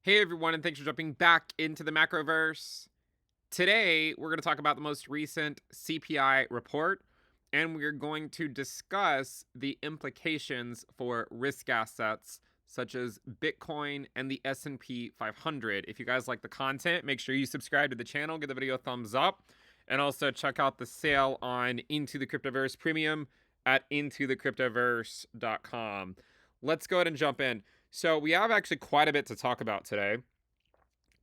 Hey everyone, and thanks for jumping back into the Macroverse. Today, we're going to talk about the most recent CPI report, and we're going to discuss the implications for risk assets such as Bitcoin and the S&P 500. If you guys like the content, make sure you subscribe to the channel, give the video a thumbs up, and also check out the sale on Into the Cryptoverse Premium at intothecryptoverse.com. Let's go ahead and jump in. So we have actually quite a bit to talk about today.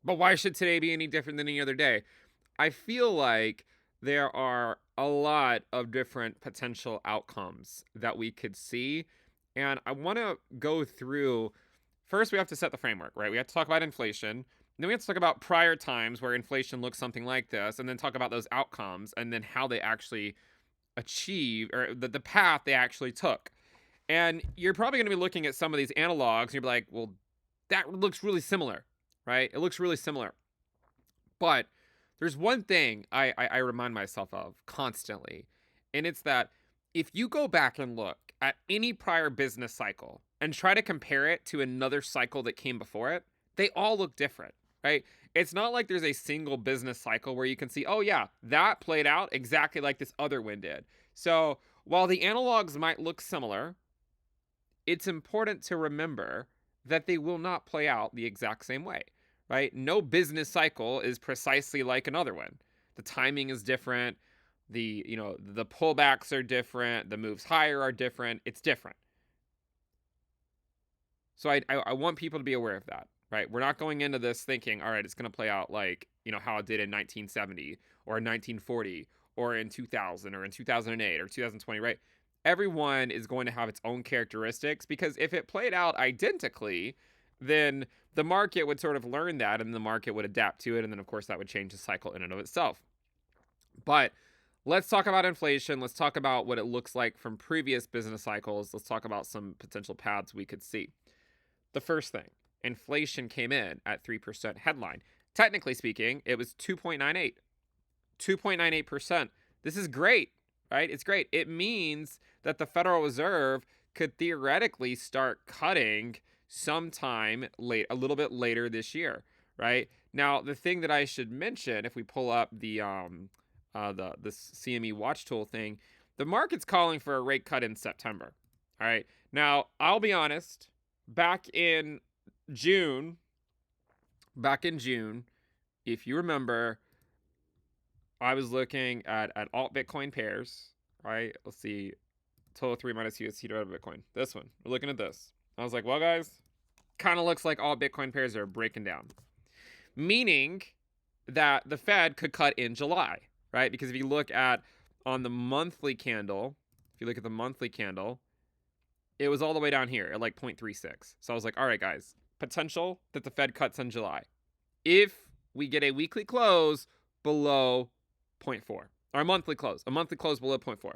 But why should today be any different than any other day? I feel like there are a lot of different potential outcomes that we could see. And I want to go through. First, we have to set the framework, right? We have to talk about inflation. Then we have to talk about prior times where inflation looks something like this, and then talk about those outcomes and then how they actually achieve or the path they actually took. And you're probably going to be looking at some of these analogs and you're like, well, that looks really similar, right? It looks really similar. But there's one thing I remind myself of constantly, and it's that if you go back and look at any prior business cycle and try to compare it to another cycle that came before it, they all look different, right? It's not like there's a single business cycle where you can see, oh, yeah, that played out exactly like this other one did. So while the analogs might look similar, it's important to remember that they will not play out the exact same way, right? No business cycle is precisely like another one. The timing is different. The pullbacks are different. The moves higher are different. It's different. So I want people to be aware of that, right? We're not going into this thinking, all right, it's going to play out like, how it did in 1970 or in 1940 or in 2000 or in 2008 or 2020, right? Everyone is going to have its own characteristics, because if it played out identically, then the market would sort of learn that and the market would adapt to it. And then, of course, that would change the cycle in and of itself. But let's talk about inflation. Let's talk about what it looks like from previous business cycles. Let's talk about some potential paths we could see. The first thing, inflation came in at 3% headline. Technically speaking, it was 2.98. 2.98%. This is great, right? It's great. It means that the Federal Reserve could theoretically start cutting sometime late, a little bit later this year, right? Now, the thing that I should mention, if we pull up the CME watch tool thing, the market's calling for a rate cut in September. All right. Now, I'll be honest, back in June, if you remember, I was looking at alt Bitcoin pairs, right? Let's see, total 3 minus USD divided by Bitcoin. This one, we're looking at this. I was like, well, guys, kind of looks like alt Bitcoin pairs are breaking down, meaning that the Fed could cut in July, right? Because if you look at on the monthly candle, it was all the way down here at like 0.36. So I was like, all right, guys, potential that the Fed cuts in July if we get a weekly close below 0.4, or a monthly close below 0.4.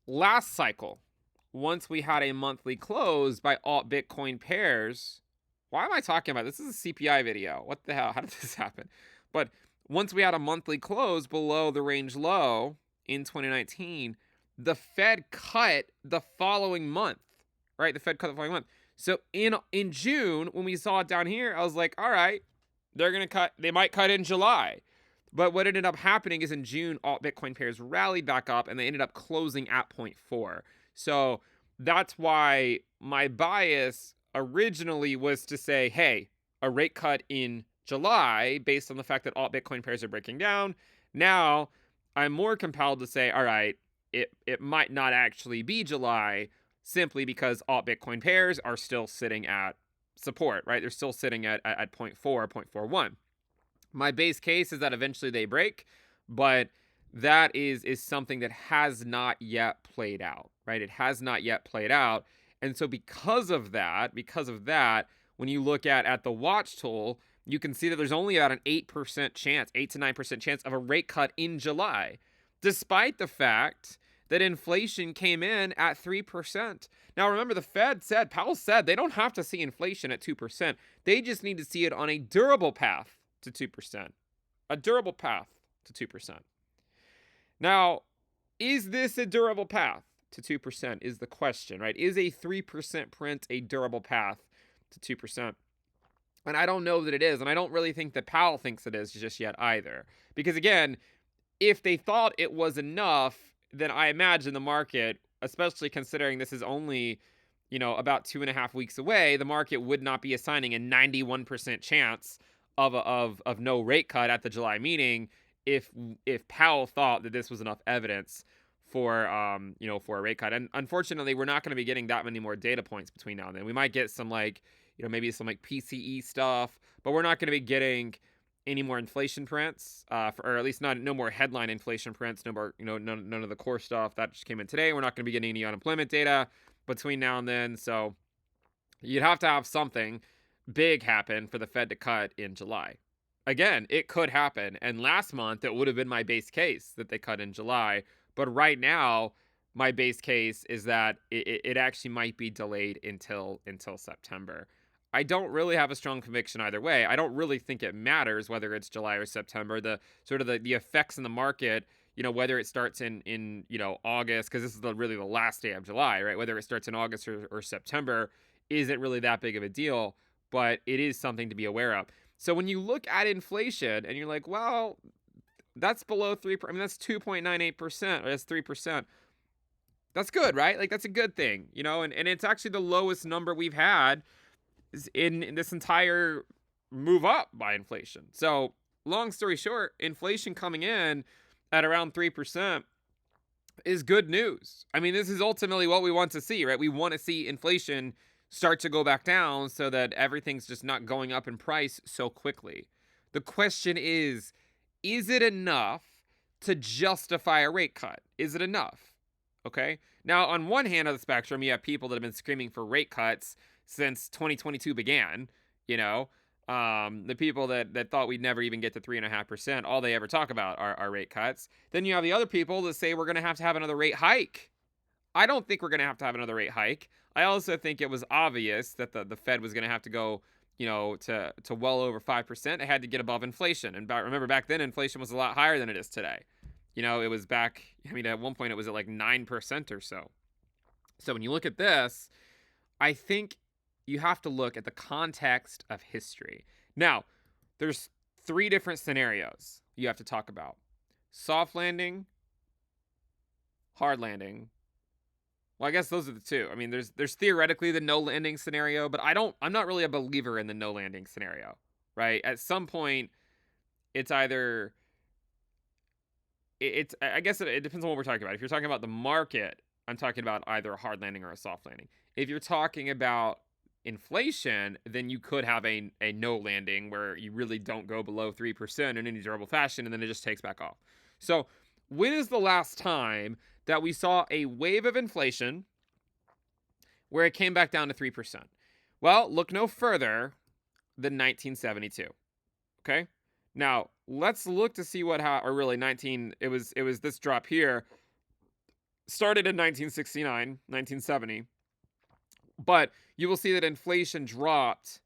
Last cycle, once we had a monthly close by alt Bitcoin pairs, why am I talking about this? This is a CPI video. What the hell? How did this happen? But once we had a monthly close below the range low in 2019, the Fed cut the following month, right? The Fed cut the following month. So in June, when we saw it down here, I was like, all right, they might cut in July. But what ended up happening is in June, alt Bitcoin pairs rallied back up and they ended up closing at 0.4. So that's why my bias originally was to say, hey, a rate cut in July based on the fact that alt Bitcoin pairs are breaking down. Now I'm more compelled to say, all right, it might not actually be July, simply because alt Bitcoin pairs are still sitting at support, right? They're still sitting at 0.4, 0.41. My base case is that eventually they break, but that is something that has not yet played out, right? It has not yet played out. And so because of that, when you look at the watch tool, you can see that there's only about an 8% chance, 8 to 9% chance of a rate cut in July, despite the fact that inflation came in at 3%. Now, remember, Powell said they don't have to see inflation at 2%. They just need to see it on a durable path to 2%. A durable path to 2%. Now, is this a durable path to 2% is the question, right? Is a 3% print a durable path to 2%. And I don't know that it is. And I don't really think that Powell thinks it is just yet either. Because again, if they thought it was enough, then I imagine the market, especially considering this is only, about 2.5 weeks away, the market would not be assigning a 91% chance of no rate cut at the July meeting if Powell thought that this was enough evidence for a rate cut. And unfortunately, we're not going to be getting that many more data points between now and then. We might get some maybe some PCE stuff, but we're not going to be getting any more inflation prints, or at least no more headline inflation prints, no more, none of the core stuff that just came in today. We're not going to be getting any unemployment data between now and then. So you'd have to have something big happen for the Fed to cut in July. Again, it could happen. And last month, it would have been my base case that they cut in July. But right now, my base case is that it actually might be delayed until September. I don't really have a strong conviction either way. I don't really think it matters whether it's July or September. The sort of the effects in the market, whether it starts in August, because this is really the last day of July, right? Whether it starts in August or September isn't really that big of a deal, but it is something to be aware of. So when you look at inflation and you're like, well, that's below 3%. I mean, that's 2.98%, or that's 3%. That's good, right? Like, that's a good thing, and it's actually the lowest number we've had in this entire move up by inflation. So long story short, inflation coming in at around 3% is good news. I mean, this is ultimately what we want to see, right? We want to see inflation start to go back down so that everything's just not going up in price so quickly. The question is it enough to justify a rate cut? Is it enough? Okay. Now, on one hand of the spectrum, you have people that have been screaming for rate cuts since 2022 began. The people that thought we'd never even get to 3.5%, all they ever talk about are rate cuts. Then you have the other people that say we're going to have another rate hike. I don't think we're going to have another rate hike. I also think it was obvious that the Fed was going to have to go, to well over 5%. It had to get above inflation. And remember, back then, inflation was a lot higher than it is today. It was back, at one point it was at like 9% or so. So when you look at this, I think you have to look at the context of history. Now, there's 3 different scenarios you have to talk about: soft landing, hard landing. Well, I guess those are the 2. I mean, there's theoretically the no landing scenario, but I'm not really a believer in the no landing scenario, right? At some point, it's either I guess it depends on what we're talking about. If you're talking about the market, I'm talking about either a hard landing or a soft landing. If you're talking about inflation, then you could have a no landing where you really don't go below 3% in any durable fashion, and then it just takes back off. So when is the last time that we saw a wave of inflation where it came back down to 3%? Well, look no further than 1972. Okay? Now, let's look to see it was this drop here. Started in 1969, 1970. But you will see that inflation dropped,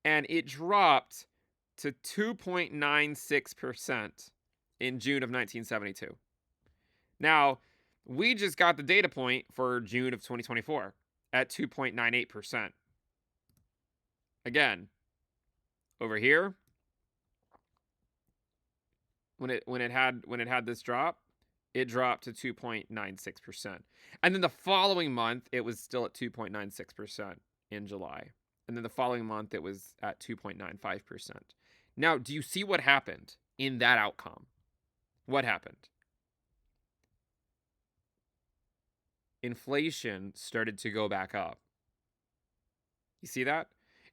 and it dropped to 2.96% in June of 1972. Now, we just got the data point for June of 2024 at 2.98%. Again, over here, when it had this drop, it dropped to 2.96%. And then the following month, it was still at 2.96% in July. And then the following month, it was at 2.95%. Now, do you see what happened in that outcome? What happened? Inflation started to go back up. You see that?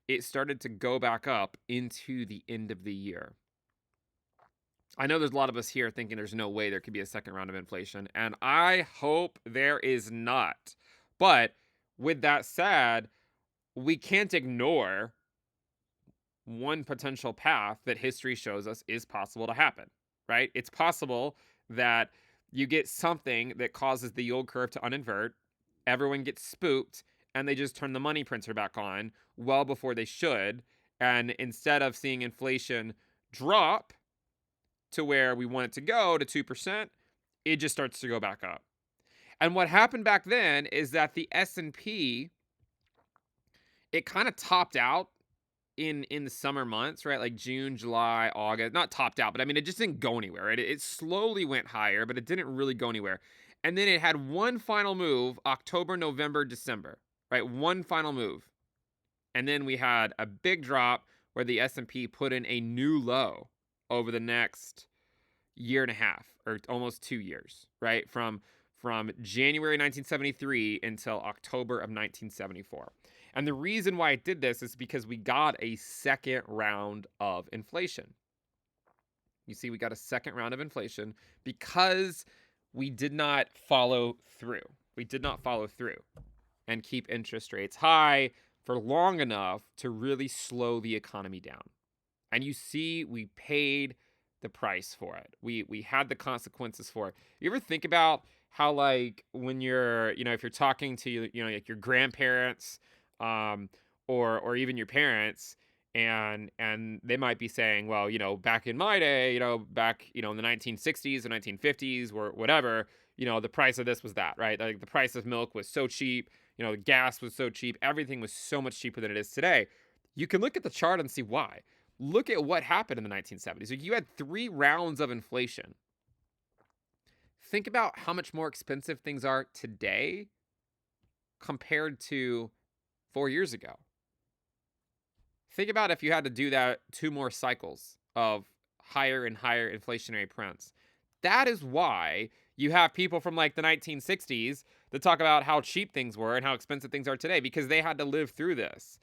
It started to go back up into the end of the year. I know there's a lot of us here thinking there's no way there could be a second round of inflation, and I hope there is not. But with that said, we can't ignore one potential path that history shows us is possible to happen, right? It's possible that you get something that causes the yield curve to uninvert, everyone gets spooked, and they just turn the money printer back on well before they should, and instead of seeing inflation drop to where we want it to go to 2%, it just starts to go back up. And what happened back then is that the S&P it kind of topped out in the summer months, right? Like June, July, August. Not topped out, but I mean it just didn't go anywhere, right? It slowly went higher, but it didn't really go anywhere. And then it had one final move, October, November, December, right? One final move. And then we had a big drop where the S&P put in a new low over the next year and a half, or almost 2 years, right? From January 1973 until October of 1974. And the reason why it did this is because we got a second round of inflation. You see, we got a second round of inflation because we did not follow through. We did not follow through and keep interest rates high for long enough to really slow the economy down. And you see, we paid the price for it. We had the consequences for it. You ever think about how, like, when you're, if you're talking to, like your grandparents, um, or even your parents, and they might be saying, well, back in my day, back, in the 1960s or 1950s or whatever, the price of this was that, right? Like the price of milk was so cheap, the gas was so cheap, everything was so much cheaper than it is today. You can look at the chart and see why. Look at what happened in the 1970s. So you had 3 rounds of inflation. Think about how much more expensive things are today compared to 4 years ago. Think about if you had to do that 2 more cycles of higher and higher inflationary prints. That is why you have people from like the 1960s that talk about how cheap things were and how expensive things are today, because they had to live through this.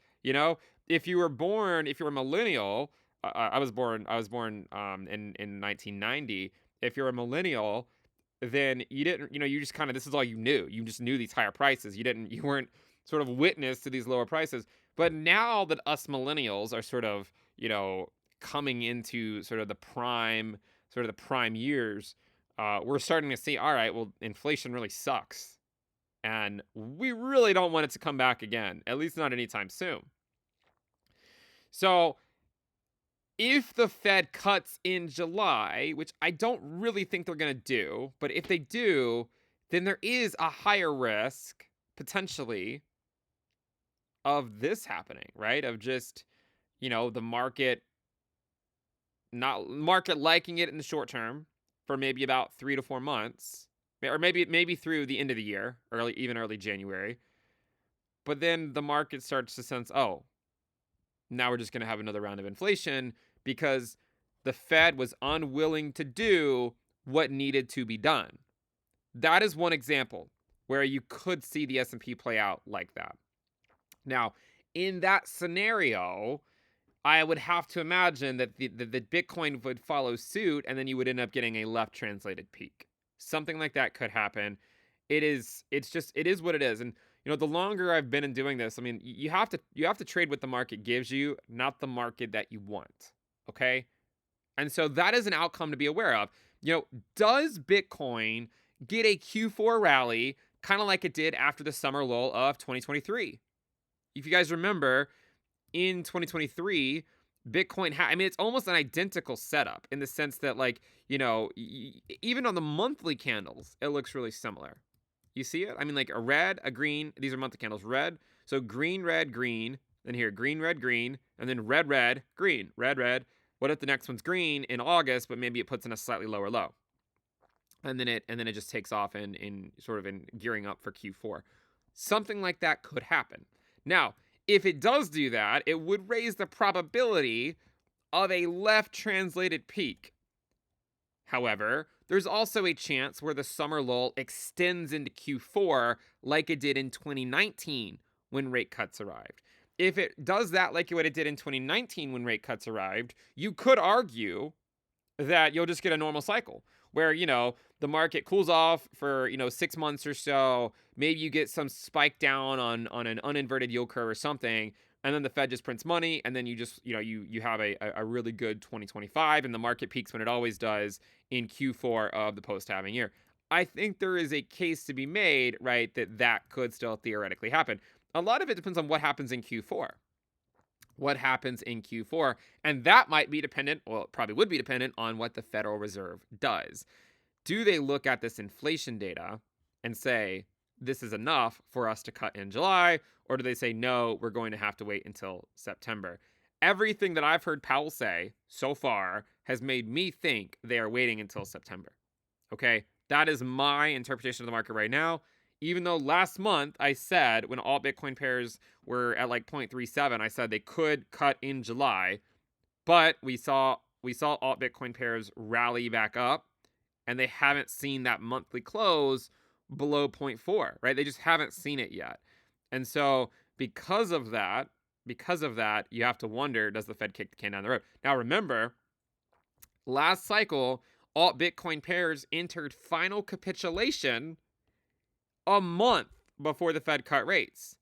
If you were a millennial, I was born in 1990. If you're a millennial, then you didn't, you just kind of, this is all you knew. You just knew these higher prices. You weren't sort of witness to these lower prices. But now that us millennials are sort of, coming into sort of the prime years, we're starting to see, all right, well, inflation really sucks. And we really don't want it to come back again, at least not anytime soon. So if the Fed cuts in July, which I don't really think they're going to do, but if they do, then there is a higher risk, potentially, of this happening, right? Of just, the market liking it in the short term for maybe about 3 to 4 months, or maybe through the end of the year, early January. But then the market starts to sense, oh, now we're just going to have another round of inflation because the Fed was unwilling to do what needed to be done. That is one example where you could see the S&P play out like that. Now, in that scenario, I would have to imagine that the Bitcoin would follow suit, and then you would end up getting a left translated peak. Something like that could happen. It is what it is. And the longer I've been in doing this, I mean, you have to trade what the market gives you, not the market that you want. Okay? And so that is an outcome to be aware of. Does Bitcoin get a Q4 rally kind of like it did after the summer lull of 2023? If you guys remember, in 2023, Bitcoin it's almost an identical setup in the sense that, like, even on the monthly candles, it looks really similar. You see it? I mean, like a red, a green. These are monthly candles. Red. So green, red, green. Then here, green, red, green. And then red, red, green. Red, red. What if the next one's green in August, but maybe it puts in a slightly lower low? And then it just takes off in gearing up for Q4. Something like that could happen. Now, if it does do that, it would raise the probability of a left translated peak. However, there's also a chance where the summer lull extends into Q4 like it did in 2019 when rate cuts arrived. If it does that like what it did in 2019 when rate cuts arrived, you could argue that you'll just get a normal cycle where, the market cools off for, 6 months or so. Maybe you get some spike down on an uninverted yield curve or something. And then the Fed just prints money. And then you just, you have a really good 2025, and the market peaks when it always does in Q4 of the post-halving year. I think there is a case to be made, right, that could still theoretically happen. A lot of it depends on what happens in Q4. What happens in Q4. And that might be dependent, well, it probably would be dependent on what the Federal Reserve does. Do they look at this inflation data and say, this is enough for us to cut in July? Or do they say, no, we're going to have to wait until September? Everything that I've heard Powell say so far has made me think they are waiting until September. Okay, that is my interpretation of the market right now. Even though last month I said when all Bitcoin pairs were at like 0.37, I said they could cut in July, but we saw alt Bitcoin pairs rally back up, and they haven't seen that monthly close below 0.4, right? They just haven't seen it yet. And so because of that, you have to wonder, does the Fed kick the can down the road? Now remember, last cycle, alt Bitcoin pairs entered final capitulation a month before the Fed cut rates.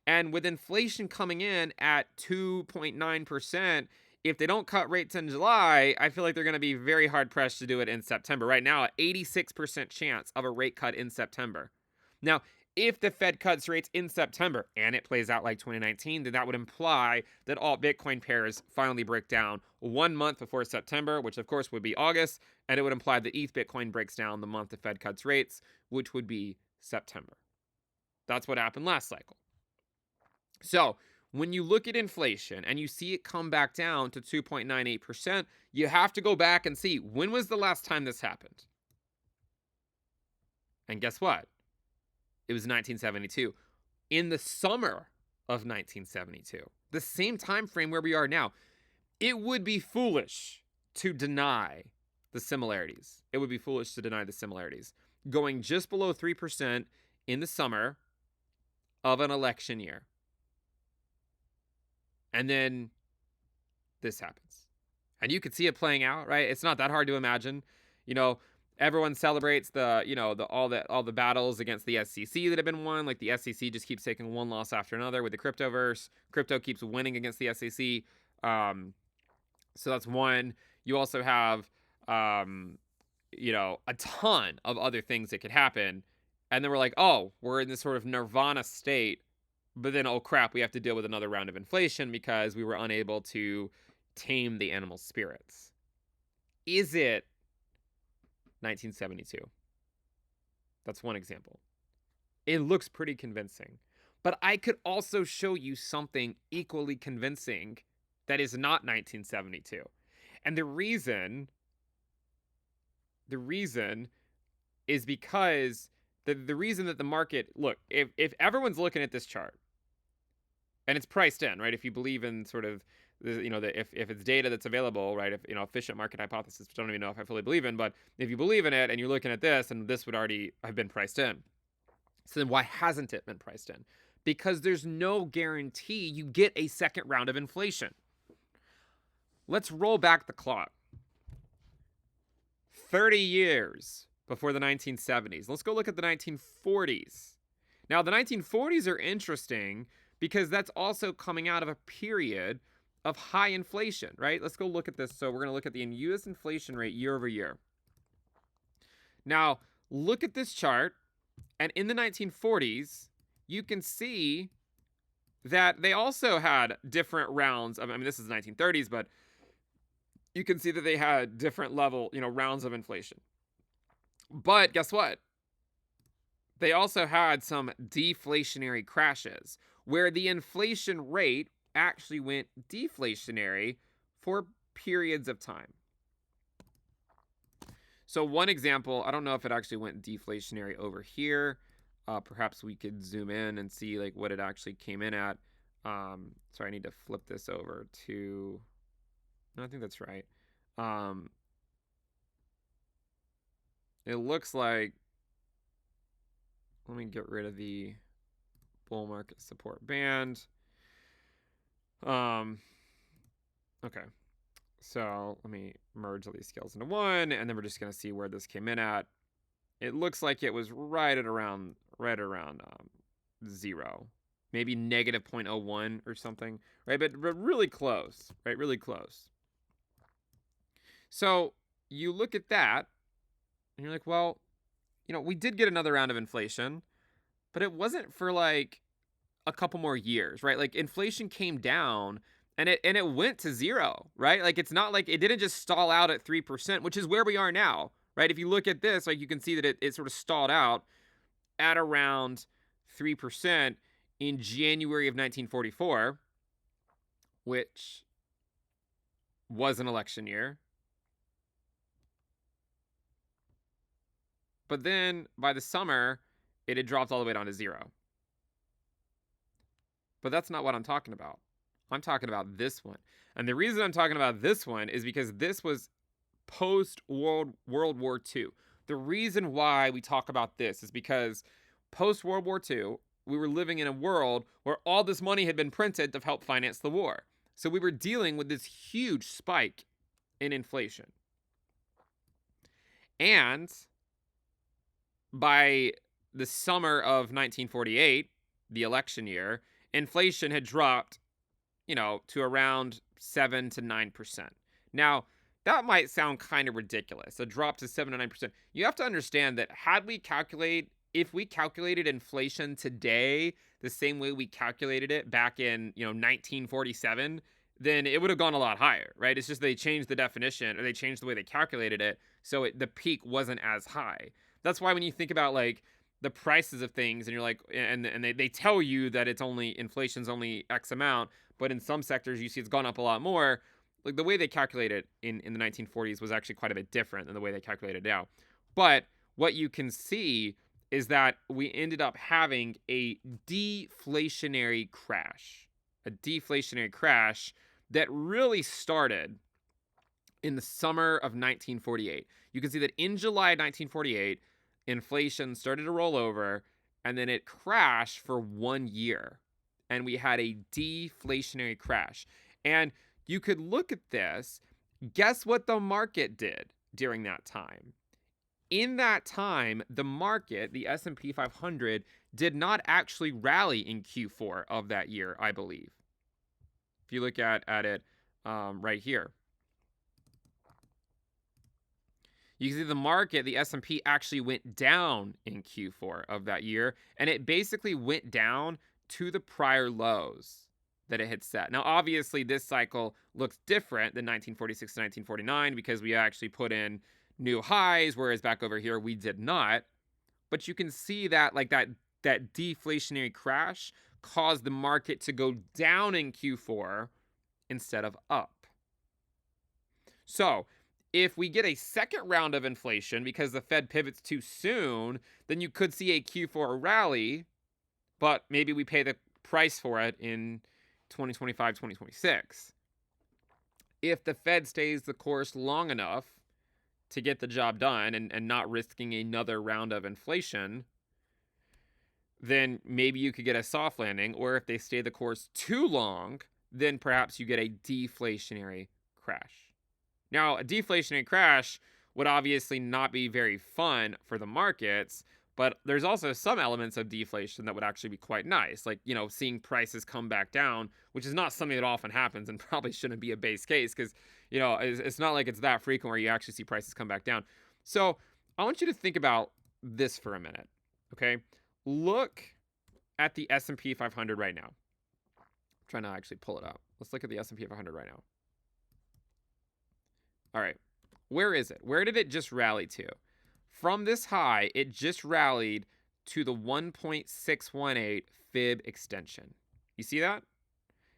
And with inflation coming in at 2.9%, if they don't cut rates in July, I feel like they're going to be very hard pressed to do it in September. Right now, 86% chance of a rate cut in September. Now, if the Fed cuts rates in September and it plays out like 2019, then that would imply that all Bitcoin pairs finally break down 1 month before September, which of course would be August, and it would imply that ETH Bitcoin breaks down the month the Fed cuts rates, which would be September. That's what happened last cycle. So when you look at inflation and you see it come back down to 2.98%, you have to go back and see, when was the last time this happened? And guess what? It was 1972. In the summer of 1972, the same time frame where we are now. It would be foolish to deny the similarities. Going just below 3% in the summer of an election year. And then this happens. And you could see it playing out, right? It's not that hard to imagine. You know, everyone celebrates all the battles against the SEC that have been won. Like the SEC just keeps taking one loss after another with the Cryptoverse. Crypto keeps winning against the SEC. So that's one. You also have a ton of other things that could happen. And then we're like, oh, we're in this sort of nirvana state. But then, oh crap, we have to deal with another round of inflation because we were unable to tame the animal spirits. Is it 1972? That's one example. It looks pretty convincing. But I could also show you something equally convincing that is not 1972. And the reason is because the reason that the market, look, if everyone's looking at this chart and it's priced in, right? If you believe in sort of if it's data that's available, right? If efficient market hypothesis, which I don't even know if I fully believe in, but if you believe in it and you're looking at this, and this would already have been priced in. So then why hasn't it been priced in? Because there's no guarantee you get a second round of inflation. Let's roll back the clock. 30 years before the 1970s. Let's go look at the 1940s. Now, the 1940s are interesting because that's also coming out of a period of high inflation, right? Let's go look at this. So we're going to look at the U.S. inflation rate year over year. Now, look at this chart. And in the 1940s, you can see that they also had different rounds of, this is the 1930s, but you can see that they had different level, rounds of inflation. But guess what? They also had some deflationary crashes where the inflation rate actually went deflationary for periods of time. So one example, I don't know if it actually went deflationary over here. Perhaps we could zoom in and see like what it actually came in at. Sorry, I need to flip this over to, no, I think that's right. It looks like, let me get rid of the bull market support band. Okay. So let me merge all these scales into one, and then we're just going to see where this came in at. It looks like it was right around 0, maybe negative 0.01 or something, right? But really close, right? Really close. So you look at that, and you're like, well, we did get another round of inflation, but it wasn't for like a couple more years, right? Like inflation came down and it went to 0, right? Like it's not like it didn't just stall out at 3%, which is where we are now, right? If you look at this, like you can see that it sort of stalled out at around 3% in January of 1944, which was an election year. But then by the summer, it had dropped all the way down to 0. But that's not what I'm talking about. I'm talking about this one. And the reason I'm talking about this one is because this was post-World War II. The reason why we talk about this is because post-World War II, we were living in a world where all this money had been printed to help finance the war. So we were dealing with this huge spike in inflation. And by the summer of 1948, the election year, inflation had dropped, to around 7 to 9%. Now, that might sound kind of ridiculous, a drop to 7 to 9%. You have to understand that if we calculated inflation today the same way we calculated it back in, 1947, then it would have gone a lot higher, right? It's just they changed the definition, or they changed the way they calculated it, so the peak wasn't as high. That's why when you think about like the prices of things, and you're like, and they tell you that inflation's only X amount, but in some sectors you see it's gone up a lot more. Like the way they calculate it in the 1940s was actually quite a bit different than the way they calculate it now. But what you can see is that we ended up having a deflationary crash that really started in the summer of 1948. You can see that in July 1948, inflation started to roll over, and then it crashed for 1 year. And we had a deflationary crash. And you could look at this. Guess what the market did during that time? In that time, the market, the S&P 500, did not actually rally in Q4 of that year, I believe. If you look at it right here, you can see the market, the S&P, actually went down in Q4 of that year, and it basically went down to the prior lows that it had set. Now, obviously, this cycle looks different than 1946 to 1949 because we actually put in new highs, whereas back over here we did not. But you can see that that deflationary crash caused the market to go down in Q4 instead of up. So if we get a second round of inflation because the Fed pivots too soon, then you could see a Q4 rally, but maybe we pay the price for it in 2025, 2026. If the Fed stays the course long enough to get the job done and not risking another round of inflation, then maybe you could get a soft landing. Or if they stay the course too long, then perhaps you get a deflationary crash. Now, a deflationary crash would obviously not be very fun for the markets, but there's also some elements of deflation that would actually be quite nice, like, seeing prices come back down, which is not something that often happens and probably shouldn't be a base case because, it's not like it's that frequent where you actually see prices come back down. So I want you to think about this for a minute, okay? Look at the S&P 500 right now. I'm trying to actually pull it up. Let's look at the S&P 500 right now. All right, where is it? Where did it just rally to? From this high, it just rallied to the 1.618 fib extension. You see that?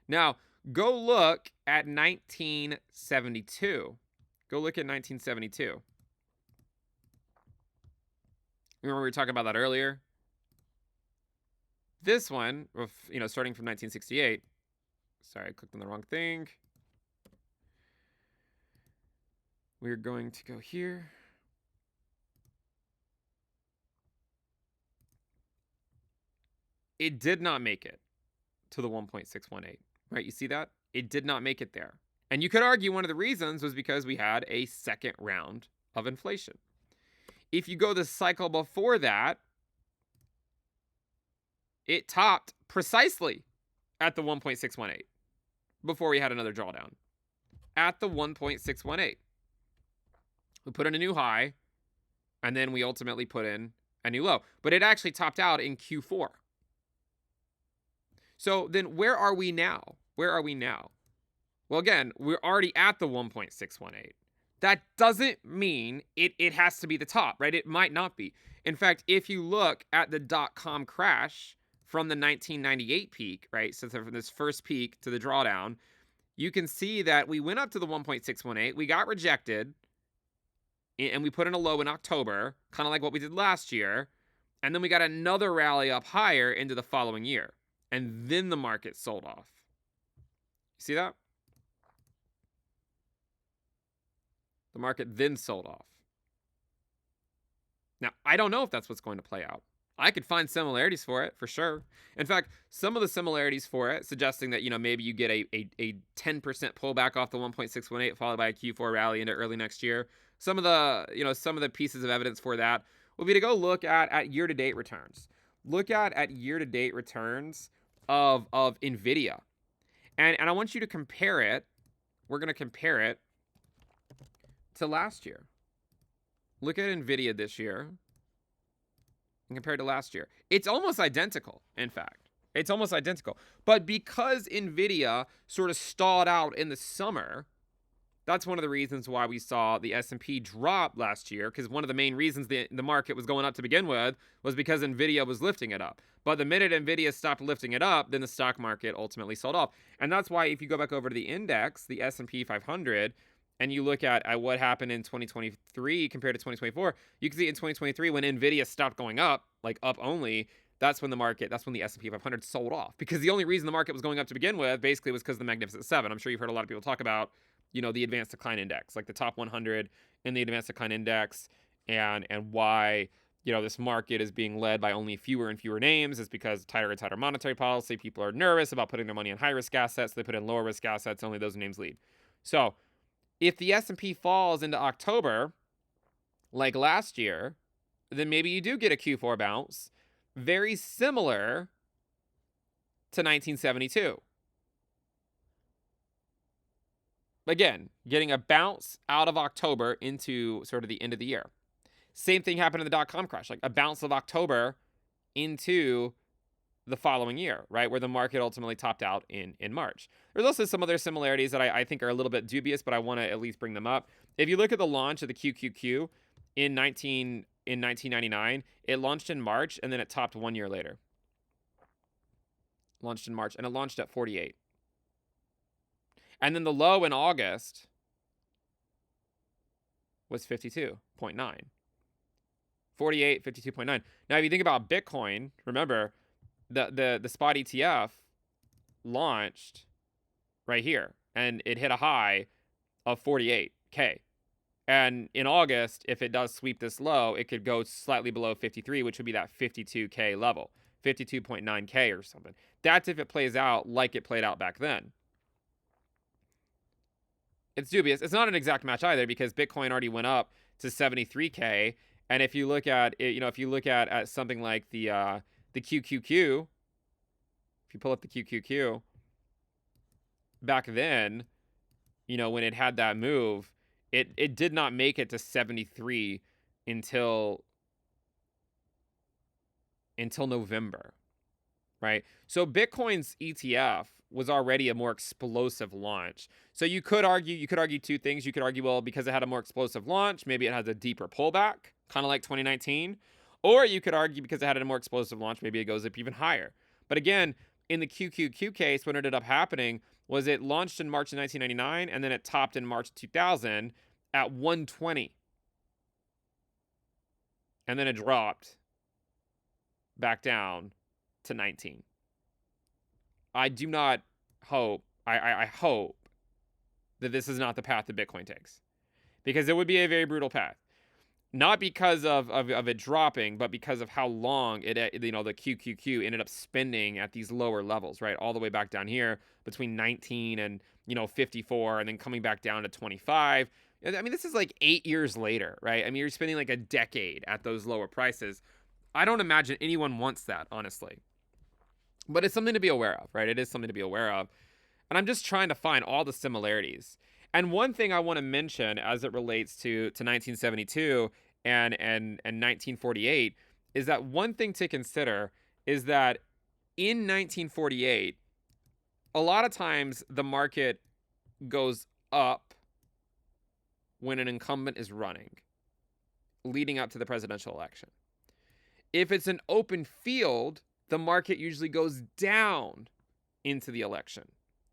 Now, go look at 1972. Go look at 1972. Remember we were talking about that earlier? This one, starting from 1968. Sorry, I clicked on the wrong thing. We're going to go here. It did not make it to the 1.618, right? You see that? It did not make it there. And you could argue one of the reasons was because we had a second round of inflation. If you go the cycle before that, it topped precisely at the 1.618 before we had another drawdown. At the 1.618. We put in a new high, and then we ultimately put in a new low. But it actually topped out in Q4. So then where are we now? Well, again, we're already at the 1.618. That doesn't mean it has to be the top, right? It might not be. In fact, if you look at the dot-com crash from the 1998 peak, right? So from this first peak to the drawdown, you can see that we went up to the 1.618. We got rejected, and we put in a low in October, kind of like what we did last year. And then we got another rally up higher into the following year. And then the market sold off. See that? The market then sold off. Now, I don't know if that's what's going to play out. I could find similarities for it, for sure. In fact, some of the similarities for it, suggesting that, maybe you get a 10% pullback off the 1.618 followed by a Q4 rally into early next year. Some of the pieces of evidence for that will be to go look at year-to-date returns. Look at year-to-date returns of NVIDIA. And I want you to compare it. We're going to compare it to last year. Look at NVIDIA this year and compared to last year. It's almost identical, in fact. It's almost identical. But because NVIDIA sort of stalled out in the summer, that's one of the reasons why we saw the S&P drop last year, because one of the main reasons the market was going up to begin with was because NVIDIA was lifting it up. But the minute NVIDIA stopped lifting it up, then the stock market ultimately sold off. And that's why if you go back over to the index, the S&P 500, and you look at what happened in 2023 compared to 2024, you can see in 2023 when NVIDIA stopped going up, like up only, that's when the S&P 500 sold off. Because the only reason the market was going up to begin with basically was because of the Magnificent Seven. I'm sure you've heard a lot of people talk about, the advanced decline index, like the top 100 in the advanced decline index, and why, this market is being led by only fewer and fewer names. Is because tighter and tighter monetary policy. People are nervous about putting their money in high risk assets. They put in lower risk assets. Only those names lead. So if the S&P falls into October, like last year, then maybe you do get a Q4 bounce, very similar to 1972. Again, getting a bounce out of October into sort of the end of the year. Same thing happened in the dot-com crash, like a bounce of October into the following year, right? Where the market ultimately topped out in March. There's also some other similarities that I think are a little bit dubious, but I want to at least bring them up. If you look at the launch of the QQQ in 1999, it launched in March and then it topped 1 year later. Launched in March and it launched at 48. And then the low in August was 52.9. 48, 52.9. Now, if you think about Bitcoin, remember, the spot ETF launched right here, and it hit a high of 48K. And in August, if it does sweep this low, it could go slightly below 53, which would be that 52K level, 52.9K or something. That's if it plays out like it played out back then. It's dubious. It's not an exact match either, because Bitcoin already went up to 73K. And if you look at it, if you look at something like the QQQ, if you pull up the QQQ, back then, when it had that move, it did not make it to 73 until November, right? So Bitcoin's ETF was already a more explosive launch. So you could argue two things. You could argue, well, because it had a more explosive launch, maybe it has a deeper pullback, kind of like 2019. Or you could argue because it had a more explosive launch, maybe it goes up even higher. But again, in the QQQ case, what ended up happening was it launched in March of 1999, and then it topped in March 2000 at 120. And then it dropped back down to 19. I do not hope, I hope that this is not the path that Bitcoin takes, because it would be a very brutal path. Not because of it dropping, but because of how long the QQQ ended up spending at these lower levels, right? All the way back down here between 19 and, 54, and then coming back down to 25. I mean, this is like 8 years later, right? I mean, you're spending like a decade at those lower prices. I don't imagine anyone wants that, honestly. But it's something to be aware of, right? It is something to be aware of. And I'm just trying to find all the similarities. And one thing I want to mention as it relates to 1972 and 1948 is that one thing to consider is that in 1948, a lot of times the market goes up when an incumbent is running leading up to the presidential election. If it's an open field, the market usually goes down into the election,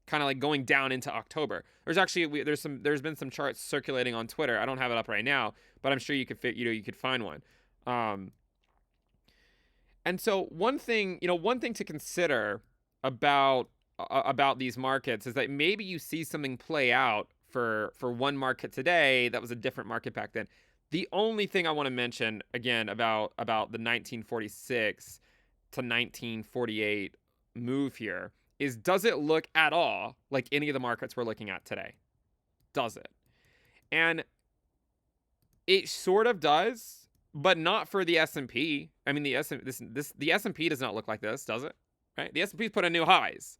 kind of like going down into October. There's been some charts circulating on Twitter. I don't have it up right now, but I'm sure you could find one. And so one thing to consider about these markets is that maybe you see something play out for one market today that was a different market back then. The only thing I want to mention again about the 1946 to 1948 move here is, does it look at all like any of the markets we're looking at today? Does it? And it sort of does, but not for the S&P. I mean, the S&P does not look like this, does it? Right? The S&P's put in new highs.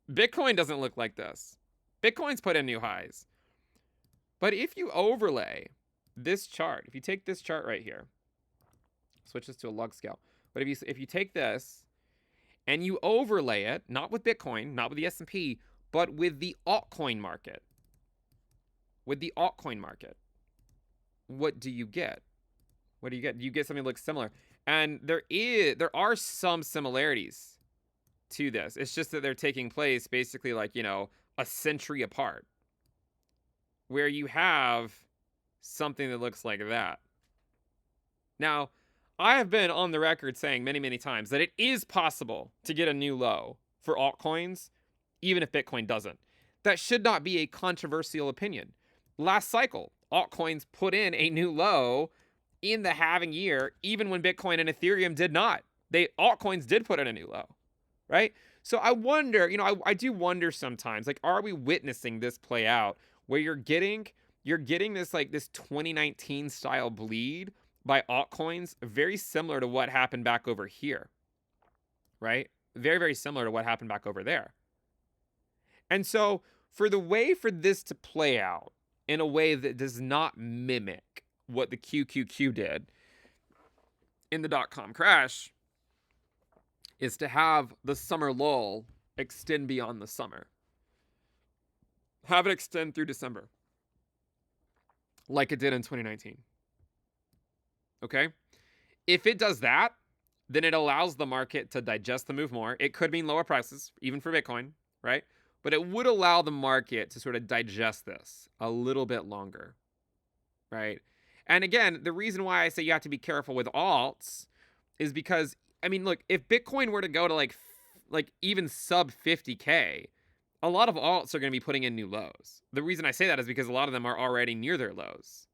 Bitcoin doesn't look like this. Bitcoin's put in new highs. But if you overlay this chart, if you take this chart right here, switch this to a log scale. But if you take this and you overlay it, not with Bitcoin, not with the S&P, but with the altcoin market, what do you get? What do you get? You get something that looks similar. And there are some similarities to this. It's just that they're taking place basically like, a century apart, where you have something that looks like that. Now, I have been on the record saying many, many times that it is possible to get a new low for altcoins, even if Bitcoin doesn't. That should not be a controversial opinion. Last cycle, altcoins put in a new low in the halving year, even when Bitcoin and Ethereum did not. Altcoins did put in a new low, right? So I wonder, I do wonder sometimes, like, are we witnessing this play out where you're getting this 2019 style bleed by altcoins, very similar to what happened back over here, right? Very, very similar to what happened back over there. And so for this to play out in a way that does not mimic what the QQQ did in the dot-com crash, is to have the summer lull extend beyond the summer. Have it extend through December, like it did in 2019. Okay? If it does that, then it allows the market to digest the move more. It could mean lower prices, even for Bitcoin, right? But it would allow the market to sort of digest this a little bit longer, right? And again, the reason why I say you have to be careful with alts is because, I mean, look, if Bitcoin were to go to like even sub 50K, a lot of alts are going to be putting in new lows. The reason I say that is because a lot of them are already near their lows.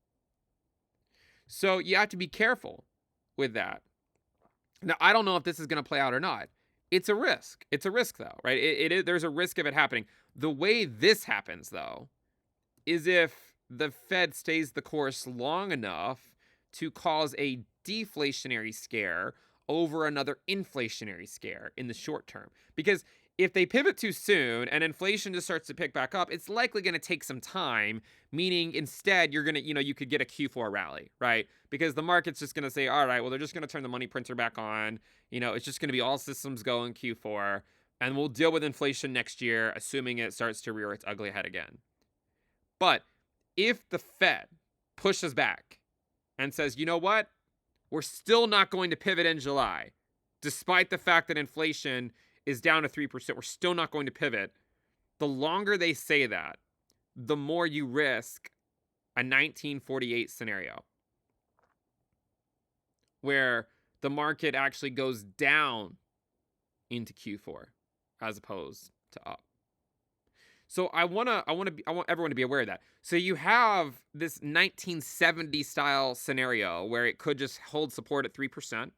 So you have to be careful with that. Now, I don't know if this is going to play out or not. It's a risk. It's a risk, though, right? There's a risk of it happening. The way this happens, though, is if the Fed stays the course long enough to cause a deflationary scare over another inflationary scare in the short term. Because if they pivot too soon and inflation just starts to pick back up, it's likely going to take some time, meaning instead you're going to, you could get a Q4 rally, right? Because the market's just going to say, all right, well, they're just going to turn the money printer back on. It's just going to be all systems go in Q4, and we'll deal with inflation next year, assuming it starts to rear its ugly head again. But if the Fed pushes back and says, you know what? We're still not going to pivot in July, despite the fact that inflation is down to 3%. We're still not going to pivot. The longer they say that, the more you risk a 1948 scenario where the market actually goes down into Q4 as opposed to up. So I want everyone to be aware of that. So you have this 1970 style scenario where it could just hold support at 3%.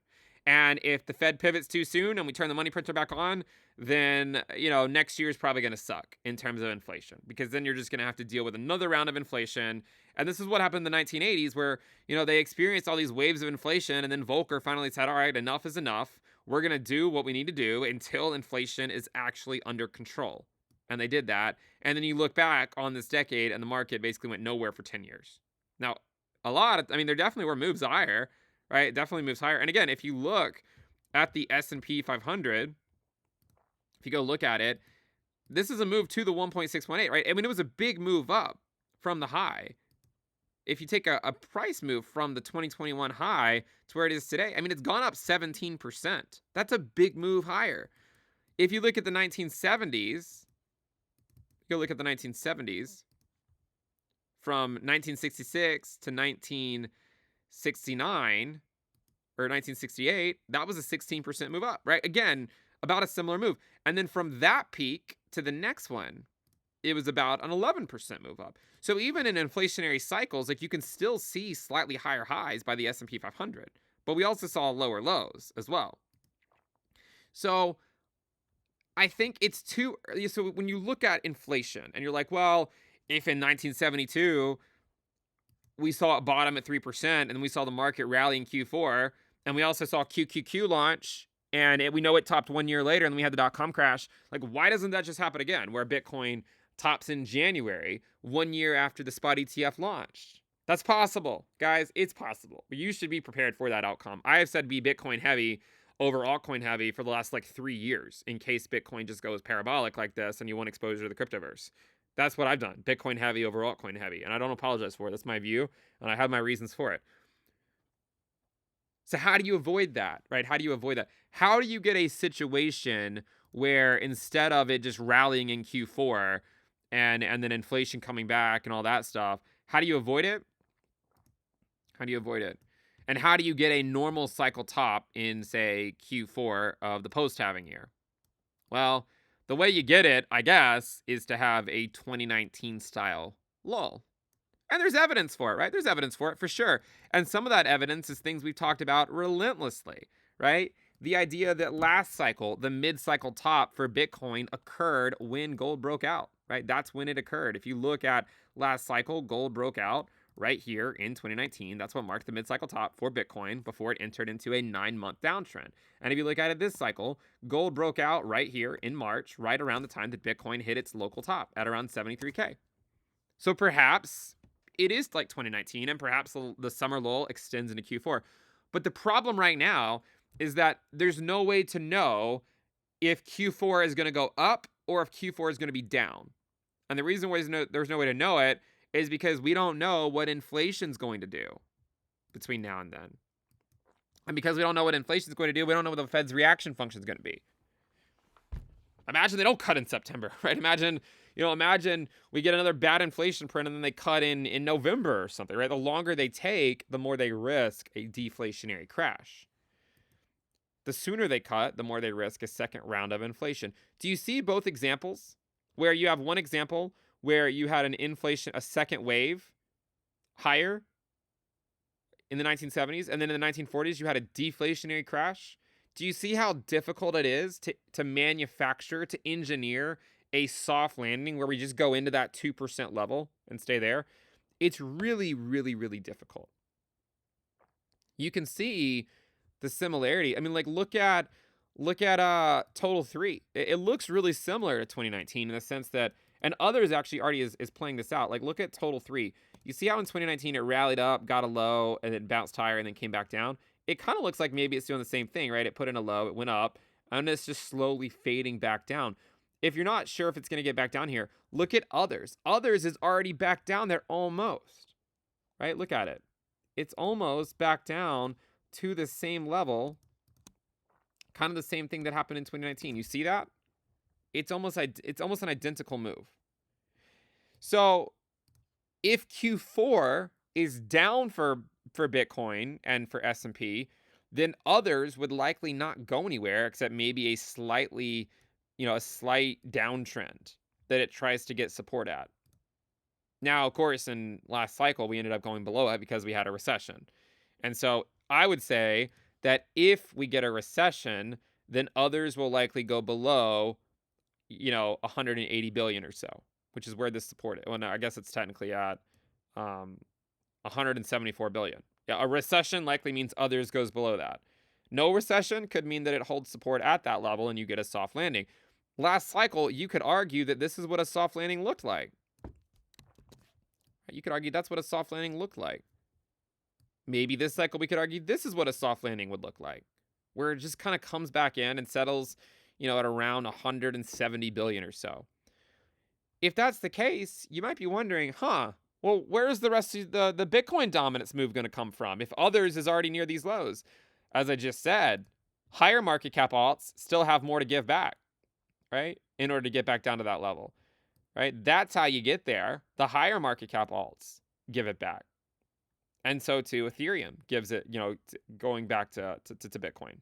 And if the Fed pivots too soon and we turn the money printer back on, then, next year is probably going to suck in terms of inflation, because then you're just going to have to deal with another round of inflation. And this is what happened in the 1980s where, they experienced all these waves of inflation, and then Volcker finally said, all right, enough is enough. We're going to do what we need to do until inflation is actually under control. And they did that. And then you look back on this decade and the market basically went nowhere for 10 years. Now, there definitely were moves higher, right? It definitely moves higher. And again, if you look at the S&P 500, if you go look at it, this is a move to the 1.618, right? I mean, it was a big move up from the high. if you take a price move from the 2021 high to where it is today, I mean, it's gone up 17%. That's a big move higher. If you look at the 1970s, you look at the 1970s from 1966 to 1969 or 1968, that was a 16% move up, right? Again, about a similar move. And then from that peak to the next one, it was about an 11% move up. So even in inflationary cycles, like you can still see slightly higher highs by the S&P 500, but we also saw lower lows as well. So I think it's too early. So when you look at inflation and you're like, well, if in 1972 we saw it bottom at 3% and then we saw the market rally in Q4 and we also saw QQQ launch and we know it topped 1 year later and then we had the dot-com crash, like why doesn't that just happen again where Bitcoin tops in January 1 year after the spot ETF launched? That's possible, guys. It's possible. You should be prepared for that outcome. I have said be Bitcoin heavy over altcoin heavy for the last like 3 years in case Bitcoin just goes parabolic like this and you want exposure to the cryptoverse. That's what I've done. Bitcoin heavy over altcoin heavy. And I don't apologize for it. That's my view. And I have my reasons for it. So how do you avoid that, right? How do you avoid that? How do you get a situation where instead of it just rallying in Q4 and then inflation coming back and all that stuff, how do you avoid it? How do you avoid it? And how do you get a normal cycle top in, say, Q4 of the post-halving year? Well, the way you get it, I guess, is to have a 2019 style lull. And there's evidence for it, right? There's evidence for it for sure. And some of that evidence is things we've talked about relentlessly, right? The idea that last cycle, the mid-cycle top for Bitcoin occurred when gold broke out, right? That's when it occurred. If you look at last cycle, gold broke out right here in 2019. That's what marked the mid-cycle top for Bitcoin before it entered into a 9-month downtrend. And if you look at it this cycle, gold broke out right here in March, right around the time that Bitcoin hit its local top at around 73K. So perhaps it is like 2019 and perhaps the summer lull extends into Q4. But the problem right now is that there's no way to know if Q4 is going to go up or if Q4 is going to be down. And the reason why there's no way to know it is because we don't know what inflation's going to do between now and then. And because we don't know what inflation's going to do, we don't know what the Fed's reaction function is going to be. Imagine they don't cut in September, right? Imagine we get another bad inflation print and then they cut in November or something, right? The longer they take, the more they risk a deflationary crash. The sooner they cut, the more they risk a second round of inflation. Do you see both examples where you have one example where you had a second wave higher in the 1970s, and then in the 1940s, you had a deflationary crash? Do you see how difficult it is to manufacture, to engineer a soft landing where we just go into that 2% level and stay there? It's really, really, really difficult. You can see the similarity. I mean, like look at Total 3. It looks really similar to 2019 in the sense that, and others actually already is playing this out. Like look at Total 3. You see how in 2019 it rallied up, got a low, and then bounced higher and then came back down? It kind of looks like maybe it's doing the same thing, right? It put in a low, it went up, and it's just slowly fading back down. If you're not sure if it's going to get back down here, look at others. Others is already back down there almost, right? Look at it. It's almost back down to the same level, kind of the same thing that happened in 2019. You see that? It's almost an identical move. So if Q4 is down for Bitcoin and for S&P, then others would likely not go anywhere except maybe a slight downtrend that it tries to get support at. Now, of course, in last cycle, we ended up going below it because we had a recession. And so I would say that if we get a recession, then others will likely go below, 180 billion or so, which is where this support is. Well, no, I guess it's technically at 174 billion. Yeah, a recession likely means others goes below that. No recession could mean that it holds support at that level and you get a soft landing. Last cycle, you could argue that this is what a soft landing looked like. You could argue that's what a soft landing looked like. Maybe this cycle we could argue this is what a soft landing would look like, where it just kind of comes back in and settles, at around 170 billion or so. If that's the case, you might be wondering, well, Well, where's the rest of the Bitcoin dominance move going to come from if others is already near these lows? As I just said, higher market cap alts still have more to give back, right? In order to get back down to that level, right? That's how you get there. The higher market cap alts give it back. And so too, Ethereum gives it, going back to Bitcoin.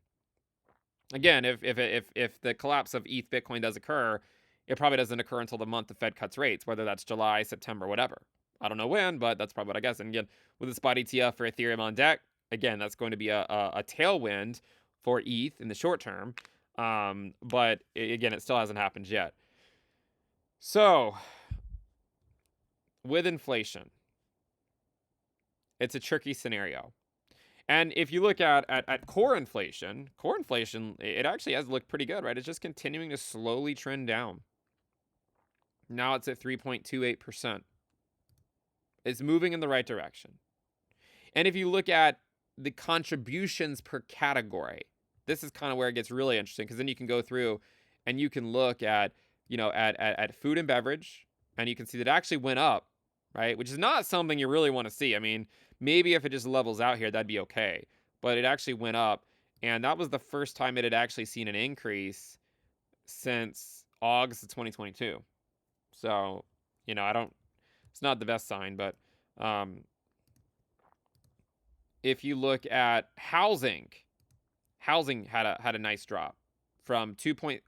Again, if the collapse of ETH Bitcoin does occur, it probably doesn't occur until the month the Fed cuts rates, whether that's July, September, whatever. I don't know when, but that's probably what I guess. And again, with the spot ETF for Ethereum on deck, again, that's going to be a tailwind for ETH in the short term. But again, it still hasn't happened yet. So, with inflation, it's a tricky scenario. And if you look at core inflation, it actually has looked pretty good, right? It's just continuing to slowly trend down. Now it's at 3.28%. It's moving in the right direction. And if you look at the contributions per category, this is kind of where it gets really interesting, because then you can go through and you can look at, at food and beverage, and you can see that it actually went up, right? Which is not something you really want to see. I mean, maybe if it just levels out here, that'd be okay. But it actually went up, and that was the first time it had actually seen an increase since August of 2022. So, it's not the best sign, but if you look at housing had a nice drop from 2.03%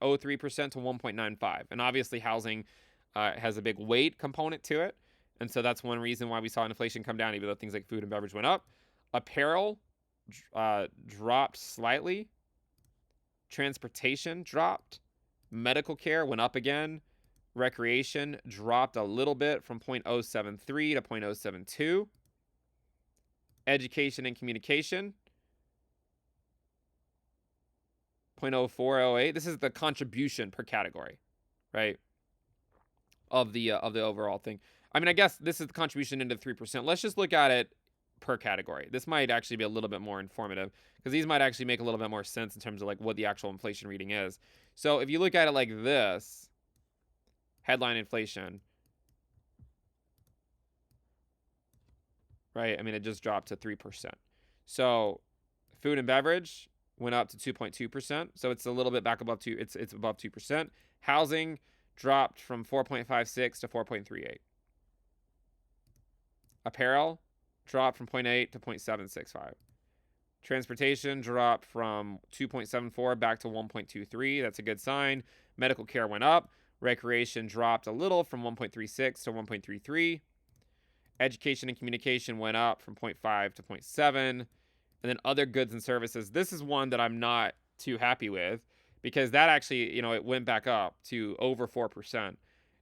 to 1.95%. And obviously housing has a big weight component to it. And so that's one reason why we saw inflation come down, even though things like food and beverage went up. Apparel dropped slightly. Transportation dropped. Medical care went up again. Recreation dropped a little bit from 0.073 to 0.072. Education and communication, 0.0408. This is the contribution per category, right? Of the overall thing. I mean, I guess this is the contribution into 3%. Let's just look at it per category. This might actually be a little bit more informative, because these might actually make a little bit more sense in terms of like what the actual inflation reading is. So if you look at it like this, headline inflation, right? I mean, it just dropped to 3%. So food and beverage went up to 2.2%. So it's a little bit back above it's above 2%. Housing dropped from 4.56 to 4.38. Apparel dropped from 0.8 to 0.765. Transportation dropped from 2.74 back to 1.23. That's a good sign. Medical care went up. Recreation dropped a little from 1.36 to 1.33. Education and communication went up from 0.5 to 0.7. And then other goods and services. This is one that I'm not too happy with, because that actually, it went back up to over 4%.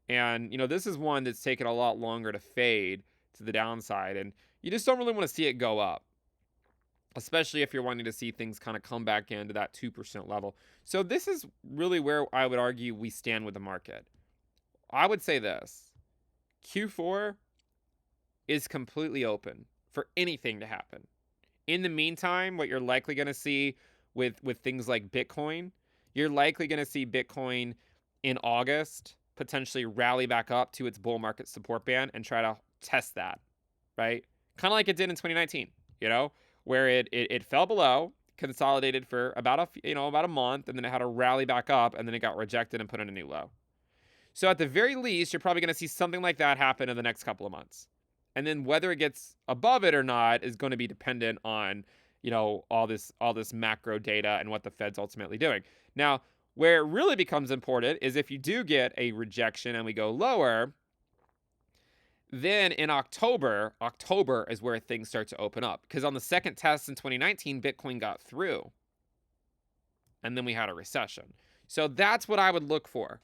And, this is one that's taken a lot longer to fade to the downside. And you just don't really want to see it go up, especially if you're wanting to see things kind of come back into that 2% level. So this is really where I would argue we stand with the market. I would say this: Q4 is completely open for anything to happen. In the meantime, what you're likely going to see with things like Bitcoin, you're likely going to see Bitcoin in August potentially rally back up to its bull market support band and try to test that, right? Kind of like it did in 2019, where it fell below, consolidated for about a month, and then it had to rally back up, and then it got rejected and put in a new low. So at the very least, you're probably going to see something like that happen in the next couple of months. And then whether it gets above it or not is going to be dependent on, all this macro data and what the Fed's ultimately doing. Now, where it really becomes important is if you do get a rejection and we go lower, then in October is where things start to open up. Because on the second test in 2019, Bitcoin got through. And then we had a recession. So that's what I would look for.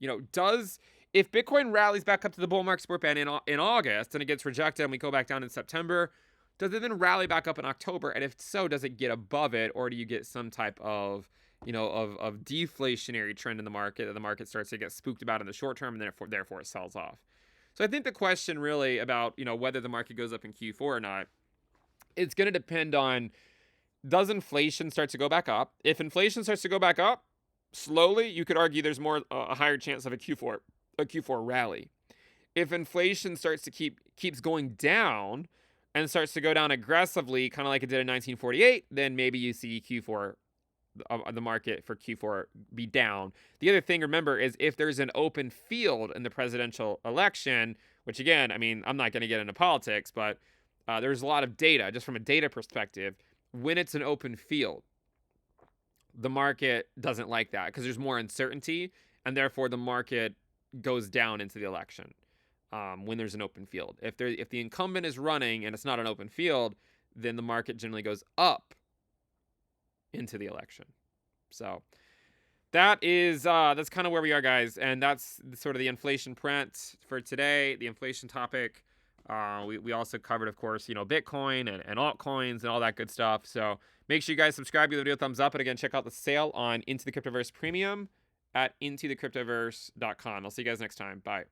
If Bitcoin rallies back up to the bull market support band in August and it gets rejected and we go back down in September, does it then rally back up in October? And if so, does it get above it, or do you get some type of deflationary trend in the market that the market starts to get spooked about in the short term, and therefore it sells off? So I think the question really about whether the market goes up in Q4 or not, it's going to depend on, does inflation start to go back up? If inflation starts to go back up slowly, you could argue there's a higher chance of a Q4 rally. if inflation starts to keeps going down and starts to go down aggressively, kind of like it did in 1948, then maybe you see Q4 the market for Q4 be down. The other thing, remember, is if there's an open field in the presidential election, which again, I mean, I'm not going to get into politics, but there's a lot of data, just from a data perspective. When it's an open field, the market doesn't like that because there's more uncertainty, and therefore the market goes down into the election when there's an open field. If the incumbent is running and it's not an open field, then the market generally goes up into the election. So that's kind of where we are, guys, and that's sort of the inflation print for today, the inflation topic. We also covered, of course, Bitcoin and altcoins and all that good stuff. So make sure you guys subscribe, give the video a thumbs up, and again, check out the sale on Into the Cryptoverse Premium at intothecryptoverse.com. I'll see you guys next time. Bye.